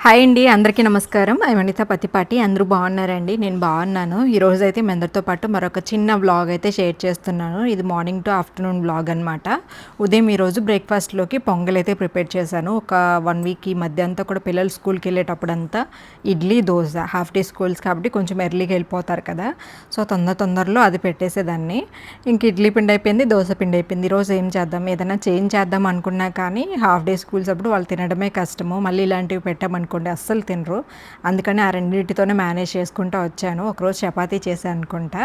Hi అండి, అందరికీ నమస్కారం. ఐ వనిత పతిపాటి. అందరూ బాగున్నారండి? నేను బాగున్నాను. ఈరోజైతే మీ అందరితో పాటు మరొక చిన్న వ్లాగ్ అయితే షేర్ చేస్తున్నాను. ఇది మార్నింగ్ టు ఆఫ్టర్నూన్ వ్లాగ్ అనమాట. ఉదయం ఈరోజు బ్రేక్ఫాస్ట్లోకి పొంగల్ అయితే ప్రిపేర్ చేశాను. ఒక 1 వీక్ ఈ మధ్య అంతా కూడా పిల్లలు స్కూల్కి వెళ్ళేటప్పుడంతా idli, dosa, half day schools కాబట్టి కొంచెం ఎర్లీగా వెళ్ళిపోతారు కదా. సో తొందరలో అది పెట్టేసేదాన్ని. ఇంక ఇడ్లీ పిండి అయిపోయింది, దోశ పిండి అయిపోయింది. ఈరోజు ఏం చేద్దాం, ఏదైనా చేంజ్ చేద్దాం అనుకున్నా కానీ హాఫ్ డే స్కూల్స్ అప్పుడు వాళ్ళు తినడమే కష్టము. మళ్ళీ ఇలాంటివి పెట్టామనుకోండి అస్సలు తినరు. అందుకని ఆ రెండింటితోనే మేనేజ్ చేసుకుంటూ వచ్చాను. ఒకరోజు చపాతీ చేశాను అనుకుంటా.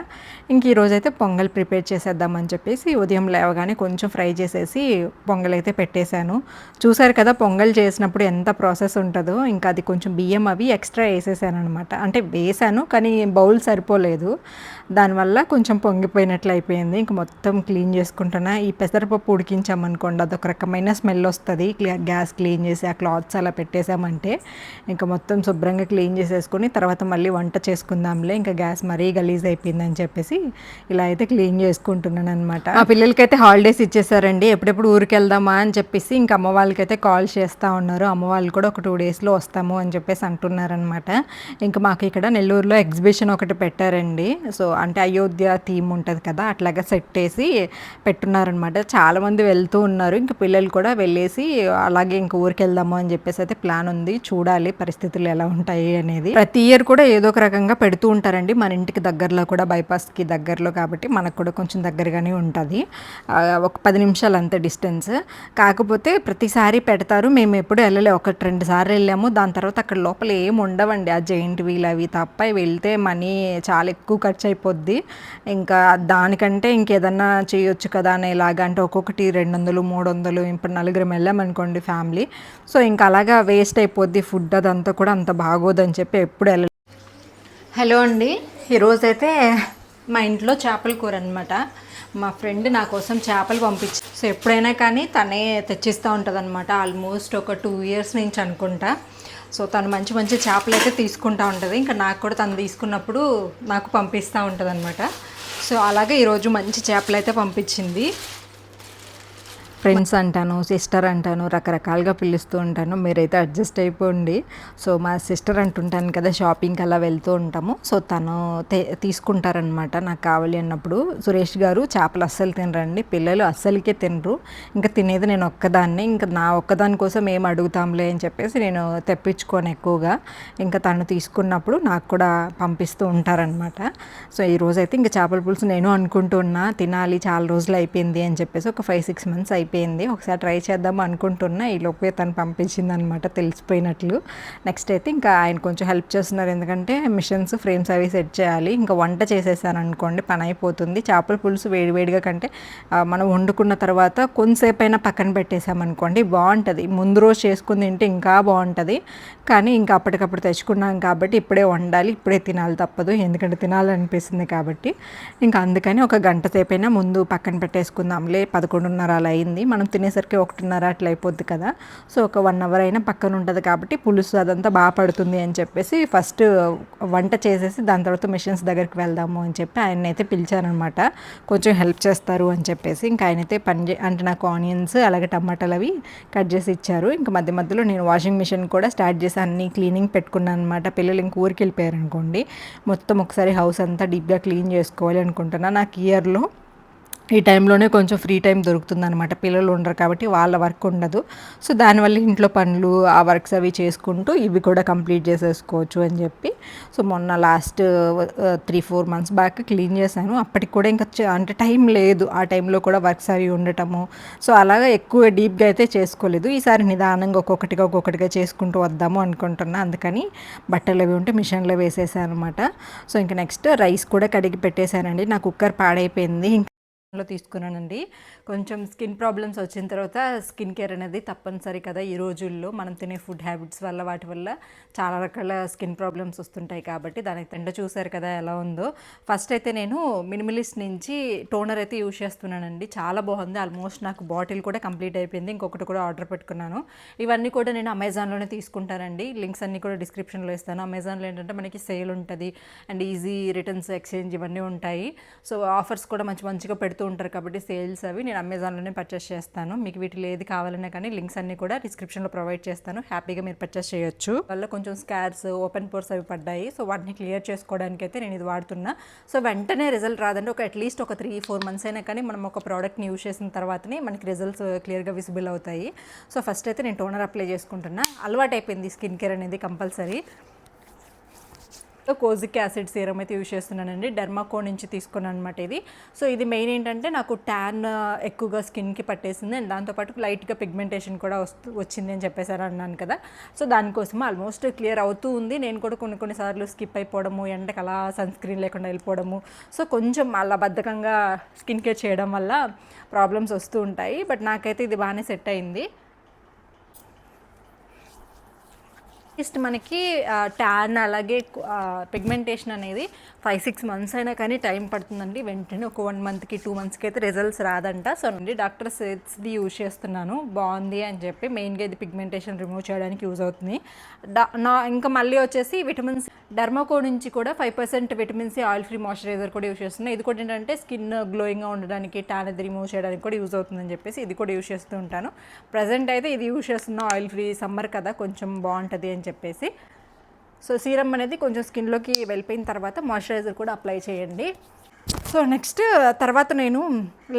ఇంక ఈరోజు అయితే పొంగల్ ప్రిపేర్ చేసేద్దామని చెప్పేసి ఉదయం లేవగానే కొంచెం ఫ్రై చేసేసి పొంగల్ అయితే పెట్టేశాను. చూసారు కదా పొంగల్ చేసినప్పుడు ఎంత ప్రాసెస్ ఉంటుందో. ఇంకా అది కొంచెం బియ్యం అవి ఎక్స్ట్రా వేసేసాను అనమాట. అంటే వేసాను కానీ బౌల్ సరిపోలేదు. దానివల్ల కొంచెం పొంగిపోయినట్లు అయిపోయింది. ఇంక మొత్తం క్లీన్ చేసుకుంటున్నా. ఈ పెసరపప్పు ఉడికించామనుకోండి అదొక రకమైన స్మెల్ వస్తుంది. గ్యాస్ క్లీన్ చేసి ఆ క్లాత్స్ అలా పెట్టేసామంటే ఇంకా మొత్తం శుభ్రంగా క్లీన్ చేసేసుకొని తర్వాత మళ్ళీ వంట చేసుకుందాంలే, ఇంకా గ్యాస్ మరీ గలీజ్ అయిపోయిందని చెప్పేసి ఇలా అయితే క్లీన్ చేసుకుంటున్నాను అనమాట. ఆ పిల్లలకైతే హాలిడేస్ ఇచ్చేసారండి. ఎప్పుడెప్పుడు ఊరికి వెళ్దామా అని చెప్పేసి ఇంకా అమ్మ వాళ్ళకైతే కాల్ చేస్తూ ఉన్నారు. అమ్మ వాళ్ళు కూడా ఒక 2 డేస్లో వస్తాము అని చెప్పేసి అంటున్నారనమాట. ఇంకా మాకు ఇక్కడ నెల్లూరులో ఎగ్జిబిషన్ ఒకటి పెట్టారండి. సో అంటే అయోధ్య థీమ్ ఉంటుంది కదా, అట్లాగా సెట్ వేసి పెట్టున్నారనమాట. చాలామంది వెళ్తూ ఉన్నారు. ఇంక పిల్లలు కూడా వెళ్ళేసి అలాగే ఇంక ఊరికి వెళ్దాము అని చెప్పేసి అయితే ప్లాన్ ఉంది. చూడాలి పరిస్థితులు ఎలా ఉంటాయి అనేది. ప్రతి ఇయర్ కూడా ఏదో ఒక రకంగా పెడుతూ ఉంటారండి. మన ఇంటికి దగ్గరలో కూడా, బైపాస్కి దగ్గరలో కాబట్టి మనకు కూడా కొంచెం దగ్గరగానే ఉంటుంది. ఒక 10 నిమిషాలు అంతే డిస్టెన్స్. కాకపోతే ప్రతిసారి పెడతారు. మేము ఎప్పుడు వెళ్ళలే, 1-2 సార్లు వెళ్ళాము. దాని తర్వాత అక్కడ లోపల ఏమి ఉండవండి. ఆ జైంట్ వీల్ అవి తప్ప వెళ్తే మనీ చాలా ఎక్కువ ఖర్చు అయిపోద్ది. ఇంకా దానికంటే ఇంకేదన్నా చేయొచ్చు కదా అనేలాగా. అంటే ఒక్కొక్కటి 200, 300. ఇప్పుడు నలుగురం వెళ్ళామనుకోండి ఫ్యామిలీ. సో ఇంకా అలాగా వేస్ట్ అయిపోద్ది ఫుడ్. అదంతా కూడా అంత బాగోదని చెప్పి ఎప్పుడు వెళ్ళలేదు. హలో అండి, ఈరోజైతే మా ఇంట్లో చేపల కూర అనమాట. మా ఫ్రెండ్ నా కోసం చేపలు పంపించి, సో ఎప్పుడైనా కానీ తనే తెచ్చిస్తూ ఉంటుంది అనమాట. ఆల్మోస్ట్ ఒక 2 ఇయర్స్ నుంచి అనుకుంటా. సో తను మంచి మంచి చేపలు అయితే తీసుకుంటూ ఉంటుంది. ఇంకా నాకు కూడా తను తీసుకున్నప్పుడు నాకు పంపిస్తూ ఉంటుంది అనమాట. సో అలాగే ఈరోజు మంచి చేపలు అయితే పంపించింది. ఫ్రెండ్స్ అంటాను, సిస్టర్ అంటాను, రకరకాలుగా పిలుస్తూ ఉంటాను. మీరైతే అడ్జస్ట్ అయిపోండి. సో మా సిస్టర్ అంటుంటాను కదా, షాపింగ్కి అలా వెళ్తూ ఉంటాము. సో తను తీసుకుంటారనమాట నాకు కావాలి అన్నప్పుడు. సురేష్ గారు చేపలు అస్సలు తినరండి, పిల్లలు అస్సలకే తినరు. ఇంకా తినేది నేను ఒక్కదాన్ని. ఇంకా నా ఒక్కదాని కోసం ఏం అడుగుతాంలే అని చెప్పేసి నేను తెప్పించుకోను ఎక్కువగా. ఇంకా తను తీసుకున్నప్పుడు నాకు కూడా పంపిస్తూ ఉంటారనమాట. సో ఈరోజైతే ఇంకా చేపల పులుసు నేను అనుకుంటూ ఉన్నా తినాలి, చాలా రోజులు అయిపోయింది అని చెప్పేసి. ఒక 5-6 మంత్స్ అయిపోయింది. ఒకసారి ట్రై చేద్దాం అనుకుంటున్నా. ఈ లోపే తను పంపించింది అనమాట, తెలిసిపోయినట్లు. నెక్స్ట్ అయితే ఇంకా ఆయన కొంచెం హెల్ప్ చేస్తున్నారు. ఎందుకంటే మిషన్స్, ఫ్రేమ్స్ అవి సెట్ చేయాలి. ఇంకా వంట చేసేసాను అనుకోండి పని అయిపోతుంది. చేపల పులుసు వేడివేడిగా కంటే మనం వండుకున్న తర్వాత కొంతసేపు అయినా పక్కన పెట్టేసామనుకోండి బాగుంటుంది. ముందు రోజు చేసుకుని తింటే ఇంకా బాగుంటుంది. కానీ ఇంకా అప్పటికప్పుడు తెచ్చుకున్నాం కాబట్టి ఇప్పుడే వండాలి, ఇప్పుడే తినాలి, తప్పదు. ఎందుకంటే తినాలనిపిస్తుంది కాబట్టి. ఇంకా అందుకని ఒక గంట సేపు అయినా ముందు పక్కన పెట్టేసుకుందాంలే. 11:30 అలా అయింది. మనం తినేసరికి 1:30 అట్లా అయిపోద్ది కదా. సో ఒక 1 అవర్ అయినా పక్కన ఉంటుంది కాబట్టి పులుసు అదంతా బాగా పడుతుంది అని చెప్పేసి ఫస్ట్ వంట చేసేసి దాని తర్వాత మిషన్స్ దగ్గరికి వెళ్దాము అని చెప్పి ఆయన అయితే పిలిచానమాట. కొంచెం హెల్ప్ చేస్తారు అని చెప్పేసి. ఇంకా ఆయనైతే అంటే నాకు ఆనియన్స్ అలాగే టమాటాలు అవి కట్ చేసి ఇచ్చారు. ఇంకా మధ్య మధ్యలో నేను వాషింగ్ మిషన్ కూడా స్టార్ట్ చేసి అన్ని క్లీనింగ్ పెట్టుకున్నాను అనమాట. పిల్లలు ఇంక ఊరికి వెళ్ళిపోయారు అనుకోండి, మొత్తం ఒకసారి హౌస్ అంతా డీప్గా క్లీన్ చేసుకోవాలి అనుకుంటున్నా. నాకు ఇయర్లో ఈ టైంలోనే కొంచెం ఫ్రీ టైం దొరుకుతుంది అనమాట. పిల్లలు ఉండరు కాబట్టి వాళ్ళ వర్క్ ఉండదు. సో దానివల్ల ఇంట్లో పనులు, ఆ వర్క్స్ అవి చేసుకుంటూ ఇవి కూడా కంప్లీట్ చేసేసుకోవచ్చు అని చెప్పి. సో మొన్న లాస్ట్ 3-4 మంత్స్ బ్యాక్ క్లీన్ చేశాను. అప్పటికి కూడా ఇంకా అంటే టైం లేదు. ఆ టైంలో కూడా వర్క్స్ అవి ఉండటము. సో అలాగా ఎక్కువ డీప్గా అయితే చేసుకోలేదు. ఈసారి నిదానంగా ఒక్కొక్కటిగా చేసుకుంటూ వద్దాము అనుకుంటున్నా. అందుకని బట్టలు అవి ఉంటే మిషన్లో వేసేసాను అనమాట. సో ఇంకా నెక్స్ట్ రైస్ కూడా కడిగి పెట్టేశానండి. నా కుక్కర్ పాడైపోయింది, లో తీసుకున్నానండి. కొంచెం స్కిన్ ప్రాబ్లమ్స్ వచ్చిన తర్వాత స్కిన్ కేర్ అనేది తప్పనిసరి కదా. ఈ రోజుల్లో మనం తినే ఫుడ్ హ్యాబిట్స్ వల్ల వాటి వల్ల చాలా రకాల స్కిన్ ప్రాబ్లమ్స్ వస్తుంటాయి కాబట్టి దానికి తిండ చూసారు కదా ఎలా ఉందో. ఫస్ట్ అయితే నేను మినిమలిస్ట్ నుంచి టోనర్ అయితే యూజ్ చేస్తున్నానండి. చాలా బాగుంది. ఆల్మోస్ట్ నాకు బాటిల్ కూడా కంప్లీట్ అయిపోయింది. ఇంకొకటి కూడా ఆర్డర్ పెట్టుకున్నాను. ఇవన్నీ కూడా నేను అమెజాన్లోనే తీసుకుంటానండి. లింక్స్ అన్నీ కూడా డిస్క్రిప్షన్లో ఇస్తాను. అమెజాన్లో ఏంటంటే మనకి సేల్ ఉంటుంది అండ్ ఈజీ రిటర్న్స్, ఎక్స్చేంజ్ ఇవన్నీ ఉంటాయి. సో ఆఫర్స్ కూడా మంచిగా పెడుతూ పెడుతూ ఉంటారు కాబట్టి సేల్స్ అవి నేను అమెజాన్లోనే పర్చేస్ చేస్తాను. మీకు వీటిలో ఏది కావాలన్నా కానీ లింక్స్ అన్ని కూడా డిస్క్రిప్షన్లో ప్రొవైడ్ చేస్తాను, హ్యాపీగా మీరు పర్చేస్ చేయొచ్చు. వల్ల కొంచెం స్కార్స్, ఓపెన్ పోర్స్ అవి పడ్డాయి. సో వాటిని క్లియర్ చేసుకోవడానికి అయితే నేను ఇది వాడుతున్నా. సో వెంటనే రిజల్ట్ రాదండి, అట్లీస్ట్ ఒక 3-4 మంత్స్ అయినా కానీ మనం ఒక ప్రోడక్ట్ని యూజ్ చేసిన తర్వాతనే మనకి రిజల్ట్స్ క్లియర్గా విజిబుల్ అవుతాయి. సో ఫస్ట్ అయితే నేను టోనర్ అప్లై చేసుకుంటున్నా. అలవాటు అయిపోయింది స్కిన్ కేర్ అనేది కంపల్సరీ. కోజిక్ యాసిడ్ సీరం అయితే యూజ్ చేస్తున్నానండి, డెర్మాకో నుంచి తీసుకున్నాను అనమాట ఇది. సో ఇది మెయిన్ ఏంటంటే నాకు ట్యాన్ ఎక్కువగా స్కిన్కి పట్టేసింది అండ్ దాంతోపాటు లైట్గా పిగ్మెంటేషన్ కూడా వచ్చింది అని చెప్పేసారు అన్నాను కదా. సో దానికోసం ఆల్మోస్ట్ క్లియర్ అవుతూ ఉంది. నేను కూడా కొన్నిసార్లు స్కిప్ అయిపోవడము, ఎండకు అలా సన్ స్క్రీన్ లేకుండా వెళ్ళిపోవడము, సో కొంచెం అలా బద్ధకంగా స్కిన్ కేర్ చేయడం వల్ల ప్రాబ్లమ్స్ వస్తూ ఉంటాయి. బట్ నాకైతే ఇది బాగానే సెట్ అయింది. అట్లీస్ట్ మనకి ట్యాన్ అలాగే పిగ్మెంటేషన్ అనేది 5-6 మంత్స్ అయినా కానీ టైం పడుతుందండి. వెంటనే ఒక 1 మంత్కి 2 మంత్స్కి అయితే రిజల్ట్స్ రాదంట. సో అండి డాక్టర్ సేట్స్ది యూజ్ చేస్తున్నాను, బాగుంది అని చెప్పి. మెయిన్గా ఇది పిగ్మెంటేషన్ రిమూవ్ చేయడానికి యూజ్ అవుతుంది. ఇంకా మళ్ళీ వచ్చేసి విటమిన్స్ డెర్మాకో నుంచి కూడా 5% vitamin C oil free moisturiser కూడా యూజ్ చేస్తున్నాను. ఇది కూడా ఏంటంటే స్కిన్ గ్లోయింగ్గా ఉండడానికి, ట్యాన్ అది రిమూవ్ చేయడానికి కూడా యూజ్ అవుతుందని చెప్పేసి ఇది కూడా యూజ్ చేస్తూ ఉంటాను. ప్రజెంట్ అయితే ఇది యూజ్ చేస్తున్నా, ఆయిల్ ఫ్రీ, సమ్మర్ కదా కొంచెం బాగుంటుంది అని చెప్పేసి. సో సీరం అనేది కొంచెం స్కిన్లోకి వెళ్ళిపోయిన తర్వాత మాయిశ్చరైజర్ కూడా అప్లై చేయండి. సో నెక్స్ట్ తర్వాత నేను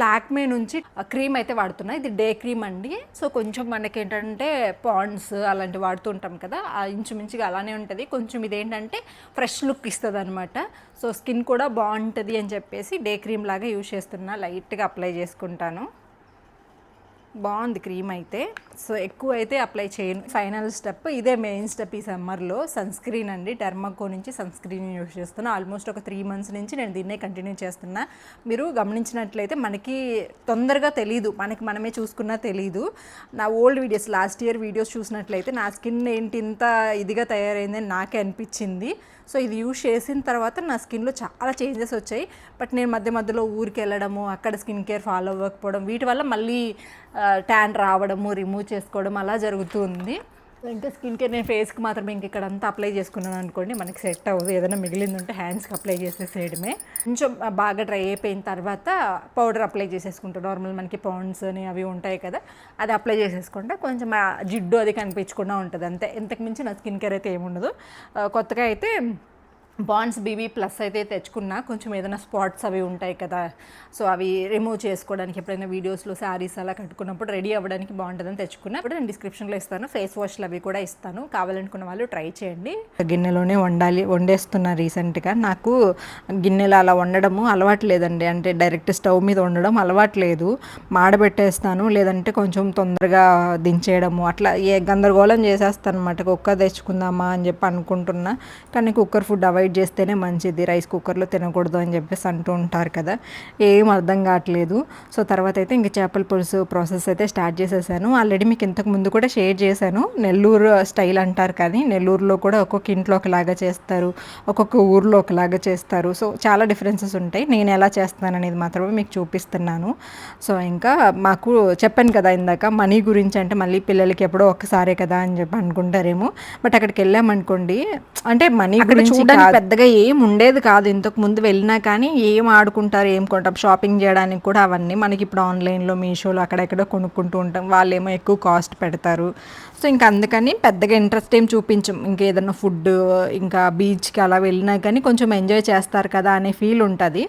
లాక్మే నుంచి క్రీమ్ అయితే వాడుతున్నా. ఇది డే క్రీమ్ అండి. సో కొంచెం మనకి ఏంటంటే పాండ్స్ అలాంటివి వాడుతూ ఉంటాం కదా, ఇంచుమించుగా అలానే ఉంటుంది. కొంచెం ఇదేంటంటే ఫ్రెష్ లుక్ ఇస్తుంది అనమాట. సో స్కిన్ కూడా బాగుంటుంది అని చెప్పేసి డే క్రీమ్ లాగా యూజ్ చేస్తున్నా. లైట్గా అప్లై చేసుకుంటాను. బాగుంది క్రీమ్ అయితే. సో ఎక్కువ అయితే అప్లై చేయను. ఫైనల్ స్టెప్ ఇదే, మెయిన్ స్టెప్ ఈ సమ్మర్లో సన్ స్క్రీన్ అండి. డెర్మాకో నుంచి సన్ స్క్రీన్ యూజ్ చేస్తున్నా. ఆల్మోస్ట్ ఒక 3 మంత్స్ నుంచి నేను దీన్నే కంటిన్యూ చేస్తున్నా. మీరు గమనించినట్లయితే మనకి తొందరగా తెలీదు, మనమే చూసుకున్నా తెలీదు. నా old videos, last year videos చూసినట్లయితే నా స్కిన్ ఏంటి ఇంత ఇదిగా తయారైందని నాకే అనిపించింది. సో ఇది యూజ్ చేసిన తర్వాత నా స్కిన్లో చాలా చేంజెస్ వచ్చాయి. బట్ నేను మధ్యలో ఊరికి వెళ్ళడము, అక్కడ స్కిన్ కేర్ ఫాలో అవ్వకపోవడం, వీటి వల్ల మళ్ళీ ట్యాన్ రావడము, రిమూవ్ చేసుకోవడం అలా జరుగుతుంది. ఇంకా స్కిన్ కేర్ నేను ఫేస్కి మాత్రమే ఇంక ఇక్కడ అంతా అప్లై చేసుకున్నాను అనుకోండి, మనకి సెట్ అవ్వదు. ఏదైనా మిగిలింది ఉంటే హ్యాండ్స్కి అప్లై చేసేసేయడమే. కొంచెం బాగా డ్రై అయిపోయిన తర్వాత పౌడర్ అప్లై చేసేసుకుంటాం. నార్మల్ మనకి పౌండ్స్ అని అవి ఉంటాయి కదా, అది అప్లై చేసేసుకుంటే కొంచెం జిడ్డు అది కనిపించకుండా ఉంటుంది అంతే. ఇంతకు మించి నా స్కిన్ కేర్ అయితే ఏముండదు. కొత్తగా అయితే బాండ్స్ బీబీ ప్లస్ అయితే తెచ్చుకున్నా. కొంచెం ఏదైనా స్పాట్స్ అవి ఉంటాయి కదా, సో అవి రిమూవ్ చేసుకోవడానికి ఎప్పుడైనా వీడియోస్లో శారీస్ అలా కట్టుకున్నప్పుడు రెడీ అవ్వడానికి బాగుంటుందని తెచ్చుకున్నా. ఇప్పుడు నేను డిస్క్రిప్షన్లో ఇస్తాను, ఫేస్ వాష్లు అవి కూడా ఇస్తాను, కావాలనుకున్న వాళ్ళు ట్రై చేయండి. గిన్నెలోనే వండేస్తున్నా రీసెంట్గా. నాకు గిన్నెలు అలా వండడము అలవాటు లేదండి, అంటే డైరెక్ట్ స్టవ్ మీద వండడం అలవాటు లేదు. మాడబెట్టేస్తాను, లేదంటే కొంచెం తొందరగా దించేయడము, అట్లా గందరగోళం చేసేస్తాను అనమాట. కుక్కర్ తెచ్చుకుందామా అని చెప్పి అనుకుంటున్నా, కానీ కుక్కర్ ఫుడ్ అవాయిడ్ చేస్తేనే మంచిది, రైస్ కుక్కర్లో తినకూడదు అని చెప్పేసి అంటూ ఉంటారు కదా, ఏం అర్థం కావట్లేదు. సో తర్వాత అయితే ఇంక చేపల పులుసు ప్రాసెస్ అయితే స్టార్ట్ చేసేసాను. ఆల్రెడీ మీకు ఇంతకు ముందు కూడా షేర్ చేశాను, నెల్లూరు స్టైల్ అంటారు కానీ నెల్లూరులో కూడా ఒక్కొక్క ఇంట్లో ఒకలాగా చేస్తారు, ఒక్కొక్క ఊర్లో ఒకలాగా చేస్తారు. సో చాలా డిఫరెన్సెస్ ఉంటాయి. నేను ఎలా చేస్తాను అనేది మాత్రమే మీకు చూపిస్తున్నాను. సో ఇంకా మాకు చెప్పాను కదా ఇందాక, మనీ గురించి అంటే మళ్ళీ పిల్లలకి ఎప్పుడో ఒక్కసారే కదా అని చెప్పి అనుకుంటారేమో. బట్ అక్కడికి వెళ్ళామనుకోండి, అంటే మనీ గురించి పెద్దగా ఏం ఉండేది కాదు. ఇంతకు ముందు వెళ్ళినా కానీ ఏం ఆడుకుంటారు, ఏం కొంటాం, షాపింగ్ చేయడానికి కూడా అవన్నీ మనకి ఇప్పుడు ఆన్లైన్లో మీషోలో అక్కడెక్కడో కొనుక్కుంటూ ఉంటాం. వాళ్ళేమో ఎక్కువ కాస్ట్ పెడతారు. సో ఇంకా అందుకని పెద్దగా ఇంట్రెస్ట్ ఏం చూపించం. ఇంకేదన్నా ఫుడ్, ఇంకా బీచ్కి అలా వెళ్ళినా కానీ కొంచెం ఎంజాయ్ చేస్తారు కదా అనే ఫీల్ ఉంటుంది.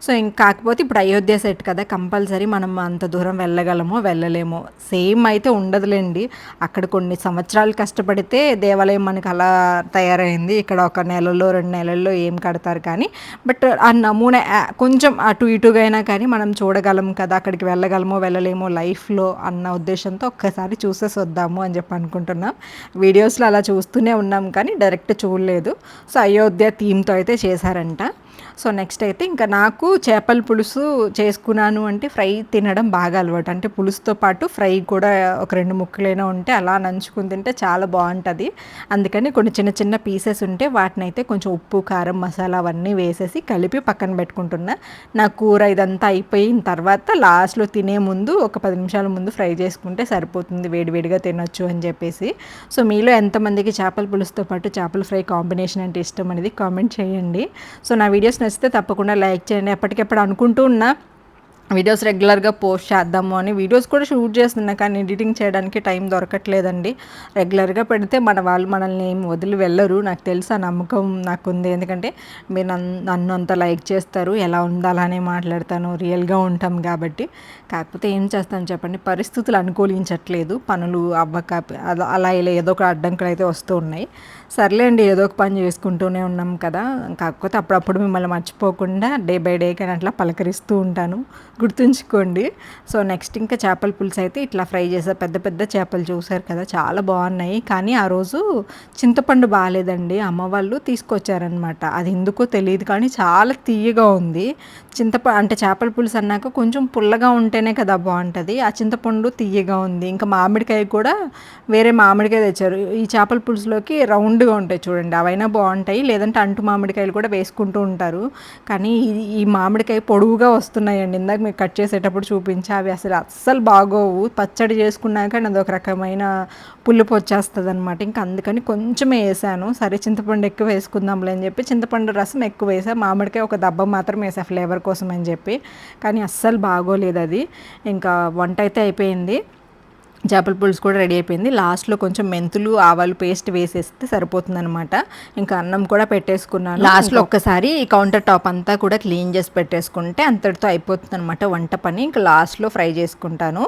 సో ఇంక కాకపోతే ఇప్పుడు అయోధ్య సెట్ కదా, కంపల్సరీ మనం అంత దూరం వెళ్ళగలమో వెళ్ళలేమో సేమ్ అయితే ఉండదులేండి. అక్కడ కొన్ని సంవత్సరాలు కష్టపడితే దేవాలయం మనకి అలా తయారైంది. ఇక్కడ ఒక నెలలో 2 నెలల్లో ఏం కడతారు కానీ, బట్ ఆ నమూనా కొంచెం అటు ఇటుగా అయినా కానీ మనం చూడగలం కదా, అక్కడికి వెళ్ళగలమో వెళ్ళలేమో లైఫ్లో అన్న ఉద్దేశంతో ఒక్కసారి చూసేసి వద్దాము అని చెప్పి అనుకుంటున్నాం. వీడియోస్లో అలా చూస్తూనే ఉన్నాం కానీ డైరెక్ట్ చూడలేదు. సో అయోధ్య థీమ్తో అయితే చేశారంట. సో నెక్స్ట్ అయితే ఇంకా నాకు చేపల పులుసు చేసుకున్నాను అంటే ఫ్రై తినడం బాగా అలవాటు. అంటే పులుసుతో పాటు ఫ్రై కూడా ఒక 2 ముక్కలైనా ఉంటే అలా నంచుకుని తింటే చాలా బాగుంటుంది. అందుకని కొన్ని చిన్న చిన్న పీసెస్ ఉంటే వాటిని అయితే కొంచెం ఉప్పు, కారం, మసాలా అవన్నీ వేసేసి కలిపి పక్కన పెట్టుకుంటున్నా. నా కూర ఇదంతా అయిపోయిన తర్వాత లాస్ట్లో తినే ముందు ఒక 10 నిమిషాల ముందు ఫ్రై చేసుకుంటే సరిపోతుంది, వేడివేడిగా తినొచ్చు అని చెప్పేసి. సో మీలో ఎంతమందికి చేపల పులుసుతో పాటు చేపల ఫ్రై కాంబినేషన్ అంటే ఇష్టం అనేది కామెంట్ చేయండి. సో నా వీడియోస్ నచ్చితే తప్పకుండా లైక్ చేయండి. ఎప్పటికెప్పుడు అనుకుంటూ ఉన్నా వీడియోస్ రెగ్యులర్గా పోస్ట్ చేద్దాము అని వీడియోస్ కూడా షూట్ చేస్తున్నా, కానీ ఎడిటింగ్ చేయడానికి టైం దొరకట్లేదండి. రెగ్యులర్గా పెడితే మన వాళ్ళు మనల్ని ఏం వదిలి వెళ్ళరు, నాకు తెలుసు, ఆ నమ్మకం నాకుంది. ఎందుకంటే మీరు నన్ను అంత లైక్ చేస్తారు, ఎలా ఉందో అలానే మాట్లాడతాను, రియల్గా ఉంటాం కాబట్టి. కాకపోతే ఏం చేస్తాను చెప్పండి, పరిస్థితులు అనుకూలించట్లేదు, పనులు అవ్వక అలా ఇలా ఏదో ఒక అడ్డంకులు అయితే వస్తూ ఉన్నాయి. సర్లే అండి, ఏదో ఒక పని చేసుకుంటూనే ఉన్నాం కదా. కాకపోతే అప్పుడప్పుడు మిమ్మల్ని మర్చిపోకుండా డే బై డే కానీ అట్లా పలకరిస్తూ ఉంటాను, గుర్తుంచుకోండి. సో నెక్స్ట్ ఇంకా చేపల పులుసు అయితే ఇట్లా ఫ్రై చేసా. పెద్ద పెద్ద చేపలు చూసారు కదా, చాలా బాగున్నాయి. కానీ ఆ రోజు చింతపండు బాగాలేదండి, అమ్మ వాళ్ళు తీసుకొచ్చారనమాట. అది ఎందుకో తెలియదు కానీ చాలా తీయగా ఉంది. అంటే చేపల పులుసు అన్నాక కొంచెం పుల్లగా ఉంటేనే కదా బాగుంటుంది. ఆ చింతపండు తీయగా ఉంది. ఇంకా మామిడికాయ కూడా వేరే మామిడికాయ తెచ్చారు. ఈ చేపల పులుసులోకి రౌండ్గా ఉంటాయి చూడండి, అవైనా బాగుంటాయి. లేదంటే అంటు మామిడికాయలు కూడా వేసుకుంటూ ఉంటారు. కానీ ఈ మామిడికాయ పొడవుగా వస్తున్నాయండి. ఇందాక మీకు కట్ చేసేటప్పుడు చూపించా, అవి అస్సలు బాగోవు. పచ్చడి చేసుకున్నాక అదొక రకమైన పులుపు వచ్చేస్తుంది అనమాట. ఇంకా అందుకని కొంచెమే వేసాను. సరే చింతపండు ఎక్కువ వేసుకుందాంలే అని చెప్పి చింతపండు రసం ఎక్కువ వేసా. మామిడికాయ ఒక దెబ్బ మాత్రం వేసా ఫ్లేవర్ కోసం అని చెప్పి. కానీ అస్సలు బాగోలేదు అది. ఇంకా వంట అయితే అయిపోయింది, చేపల పులుసు కూడా రెడీ అయిపోయింది. లాస్ట్లో కొంచెం మెంతులు ఆవాలు పేస్ట్ వేసేస్తే సరిపోతుందనమాట. ఇంకా అన్నం కూడా పెట్టేసుకున్నాను. లాస్ట్లో ఒక్కసారి ఈ కౌంటర్ టాప్ అంతా కూడా క్లీన్ చేసి పెట్టేసుకుంటే అంతటితో అయిపోతుంది అనమాట వంట పని. ఇంకా లాస్ట్లో ఫ్రై చేసుకుంటాను.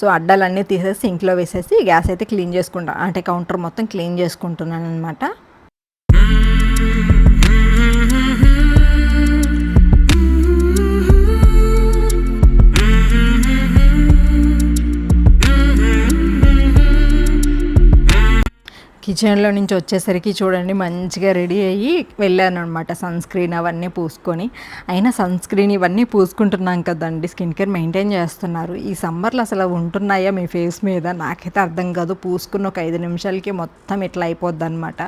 సో అడ్డాలన్నీ తీసేసి సింక్లో వేసేసి గ్యాస్ అయితే క్లీన్ చేసుకుంటాను, అంటే కౌంటర్ మొత్తం క్లీన్ చేసుకుంటున్నాను అనమాట. కిచెన్లో నుంచి వచ్చేసరికి చూడండి మంచిగా రెడీ అయ్యి వెళ్ళాను అనమాట. సన్ స్క్రీన్ అవన్నీ పూసుకొని. అయినా సన్ స్క్రీన్ ఇవన్నీ పూసుకుంటున్నాం కదండి, స్కిన్ కేర్ మెయింటైన్ చేస్తున్నారు. ఈ సమ్మర్లో అసలు ఉంటున్నాయా మీ ఫేస్ మీద? నాకైతే అర్థం కాదు. పూసుకున్న ఒక 5 నిమిషాలకి మొత్తం ఇట్లా అయిపోద్ది అనమాట.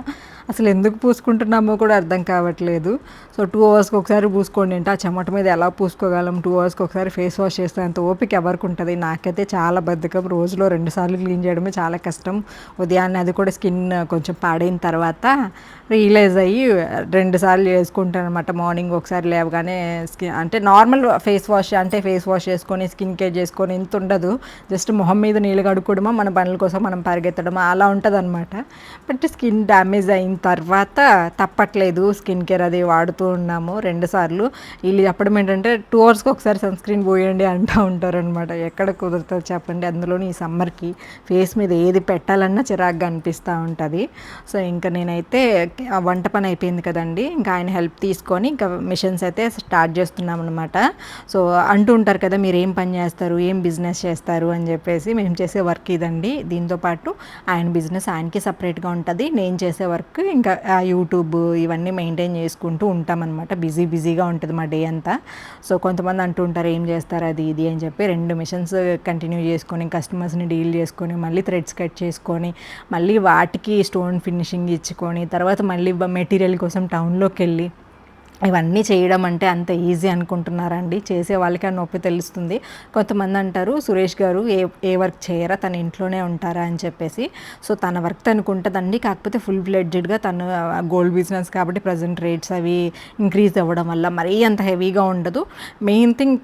అసలు ఎందుకు పూసుకుంటున్నామో కూడా అర్థం కావట్లేదు. సో 2 అవర్స్కి ఒకసారి పూసుకోండి అంటే ఆ చెమట మీద ఎలా పూసుకోగలం? 2 అవర్స్కి ఒకసారి ఫేస్ వాష్ చేస్తే అంత ఓపిక ఎవరికి ఉంటుంది? నాకైతే చాలా బద్ధకం. రోజులో 2 సార్లు క్లీన్ చేయడమే చాలా కష్టం. ఉదయాన్నే అది కూడా స్కిన్ కొంచెం పాడైన తర్వాత రియలైజ్ అయ్యి 2 సార్లు చేసుకుంటాను అనమాట. మార్నింగ్ ఒకసారి లేవగానే అంటే నార్మల్ ఫేస్ వాష్, అంటే ఫేస్ వాష్ చేసుకొని స్కిన్ కేర్ చేసుకొని ఇంత ఉండదు. జస్ట్ మొహం మీద నీళ్ళు కడుక్కోవడమా, మన పనుల కోసం మనం పరిగెత్తడమా అలా ఉంటుంది అనమాట. బట్ స్కిన్ డ్యామేజ్ అయిన తర్వాత తప్పట్లేదు, స్కిన్ కేర్ అది వాడుతూ ఉన్నాము 2 సార్లు. వీళ్ళు చెప్పడం ఏంటంటే 2 అవర్స్కి ఒకసారి సన్ స్క్రీన్ పోయండి అంటూ ఉంటారు అనమాట. ఎక్కడ కుదురుతుంది చెప్పండి? అందులోని ఈ సమ్మర్కి ఫేస్ మీద ఏది పెట్టాలన్నా చిరాగ్గా అనిపిస్తూ ఉంటుంది. సో ఇంకా నేనైతే వంట పని అయిపోయింది కదండి, ఇంకా ఆయన హెల్ప్ తీసుకొని ఇంకా మిషన్స్ అయితే స్టార్ట్ చేస్తున్నాం అనమాట. సో అంటూ ఉంటారు కదా, మీరు ఏం పని చేస్తారు, ఏం బిజినెస్ చేస్తారు అని చెప్పేసి. మేము చేసే వర్క్ ఇదండి. దీంతోపాటు ఆయన బిజినెస్ ఆయనకి సపరేట్గా ఉంటుంది, నేను చేసే వర్క్ ఇంకా యూట్యూబ్ ఇవన్నీ మెయింటైన్ చేసుకుంటూ ఉంటామన్నమాట. బిజీగా ఉంటుంది మా డే అంతా. సో కొంతమంది అంటూ ఉంటారు ఏం చేస్తారు అది ఇది అని చెప్పి. 2 మిషన్స్ కంటిన్యూ చేసుకొని కస్టమర్స్ని డీల్ చేసుకొని మళ్ళీ థ్రెడ్స్ కట్ చేసుకొని మళ్ళీ వాటికి స్టోన్ ఫినిషింగ్ ఇచ్చుకొని తర్వాత మళ్ళీ మెటీరియల్ కోసం టౌన్లోకి వెళ్ళి ఇవన్నీ చేయడం అంటే అంత ఈజీ అనుకుంటున్నారండి? చేసే వాళ్ళకి ఆ నొప్పి తెలుస్తుంది. కొంతమంది అంటారు సురేష్ గారు ఏ వర్క్ చేయరా, తన ఇంట్లోనే ఉంటారా అని చెప్పేసి. సో తన వర్క్ తనకు ఉంటుందండి. కాకపోతే ఫుల్ ఫ్లెడ్జ్డ్గా తను గోల్డ్ బిజినెస్ కాబట్టి ప్రజెంట్ రేట్స్ అవి ఇంక్రీజ్ అవ్వడం వల్ల మరీ అంత హెవీగా ఉండదు. మెయిన్ థింగ్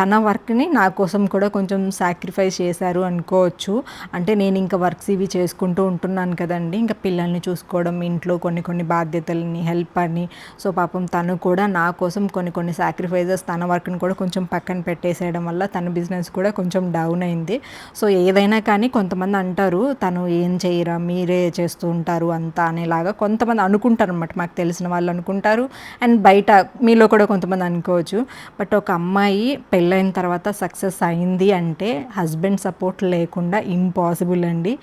తన వర్క్ని నా కోసం కూడా కొంచెం సాక్రిఫైస్ చేశారు అనుకోవచ్చు. అంటే నేను ఇంకా వర్క్స్ ఇవి చేసుకుంటూ ఉంటున్నాను కదండి, ఇంకా పిల్లల్ని చూసుకోవడం, ఇంట్లో కొన్ని బాధ్యతలని, హెల్ప్ అని. సో పాపం తను కూడా నా కోసం కొన్ని సాక్రిఫైజెస్, తన వర్క్ని కూడా కొంచెం పక్కన పెట్టేసేయడం వల్ల తన బిజినెస్ కూడా కొంచెం డౌన్ అయింది. సో ఏదైనా కానీ కొంతమంది అంటారు తను ఏం చేయరా, మీరే చేస్తూ ఉంటారు అంతా అనేలాగా కొంతమంది అనుకుంటారు అనమాట. మాకు తెలిసిన వాళ్ళు అనుకుంటారు, అండ్ బయట మీలో కూడా కొంతమంది అనుకోవచ్చు. బట్ ఒక అమ్మాయి పెళ్ళైన తర్వాత సక్సెస్ అయింది అంటే హస్బెండ్ సపోర్ట్ లేకుండా ఇంపాసిబుల్ అండి.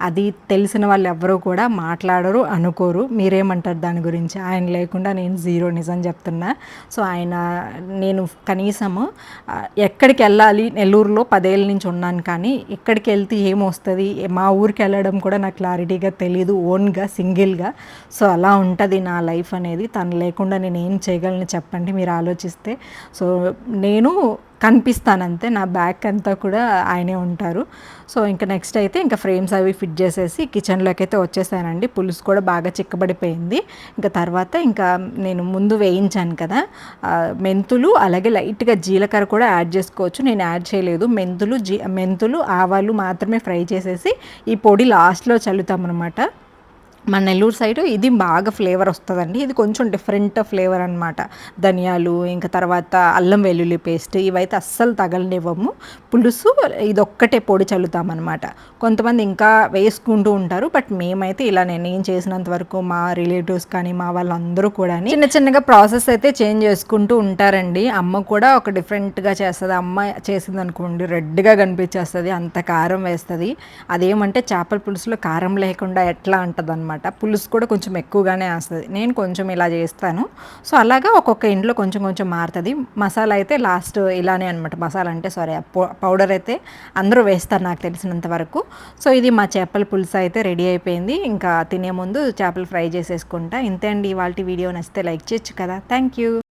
అది తెలిసిన వాళ్ళు ఎవరూ కూడా మాట్లాడరు, అనుకోరు. మీరేమంటారు దాని గురించి? ఆయన లేకుండా నేను జీరో, నిజం చెప్తున్నా. సో నేను కనీసము ఎక్కడికి వెళ్ళాలి, నెల్లూరులో 10 ఏళ్ళ నుంచి ఉన్నాను, కానీ ఎక్కడికి వెళ్తే ఏమొస్తుంది, మా ఊరికి వెళ్ళడం కూడా నాకు క్లారిటీగా తెలియదు, ఓన్గా సింగిల్గా. సో అలా ఉంటుంది నా లైఫ్ అనేది. తను లేకుండా నేను ఏం చేయగలను చెప్పండి మీరు ఆలోచిస్తే. సో నేను కనిపిస్తానంతే, నా బ్యాక్ అంతా కూడా ఆయనే ఉంటారు. సో ఇంకా నెక్స్ట్ అయితే ఇంకా ఫ్రేమ్స్ అవి ఫిట్ చేసేసి కిచెన్లోకి అయితే వచ్చేసానండి. పులుసు కూడా బాగా చిక్కబడిపోయింది. ఇంకా తర్వాత ఇంకా నేను ముందు వేయించాను కదా మెంతులు, అలాగే లైట్గా జీలకర్ర కూడా యాడ్ చేసుకోవచ్చు. నేను యాడ్ చేయలేదు. మెంతులు ఆవాలు మాత్రమే ఫ్రై చేసేసి ఈ పొడి లాస్ట్లో చల్లుతామన్నమాట. మన నెల్లూరు సైడ్ ఇది బాగా ఫ్లేవర్ వస్తుందండి. ఇది కొంచెం డిఫరెంట్ ఫ్లేవర్ అనమాట. ధనియాలు, ఇంకా తర్వాత అల్లం వెల్లుల్లి పేస్ట్ ఇవైతే అస్సలు తగలనివ్వము. పులుసు ఇదొక్కటే పొడి చల్లుతామన్నమాట. కొంతమంది ఇంకా వేసుకుంటూ ఉంటారు, బట్ మేమైతే ఇలా నేను చేసినంత వరకు మా రిలేటివ్స్ కానీ మా వాళ్ళందరూ కూడా చిన్న చిన్నగా ప్రాసెస్ అయితే చేంజ్ చేసుకుంటూ ఉంటారండి. అమ్మ కూడా ఒక డిఫరెంట్గా చేస్తుంది. అమ్మ చేసింది అనుకోండి రెడ్గా కనిపించేస్తుంది, అంత కారం వేస్తుంది. అదేమంటే చేపల పులుసులో కారం లేకుండా ఎట్లా అంటుంది అనమాట. పులుసు కూడా కొంచెం ఎక్కువగానే వేస్తుంది. నేను కొంచెం ఇలా చేస్తాను. సో అలాగా ఒక్కొక్క ఇంట్లో కొంచెం కొంచెం మారుతుంది. మసాలా అయితే లాస్ట్ ఇలానే అనమాట. మసాలా అంటే పౌడర్ అయితే అందరూ వేస్తారు నాకు తెలిసినంత వరకు. సో ఇది మా చేపల పులుసు అయితే రెడీ అయిపోయింది. ఇంకా తినే ముందు చేపలు ఫ్రై చేసేసుకుంటా. ఇంతే అండి ఇవాళ వీడియో. నచ్చితే లైక్ చేయొచ్చు కదా. Thank you.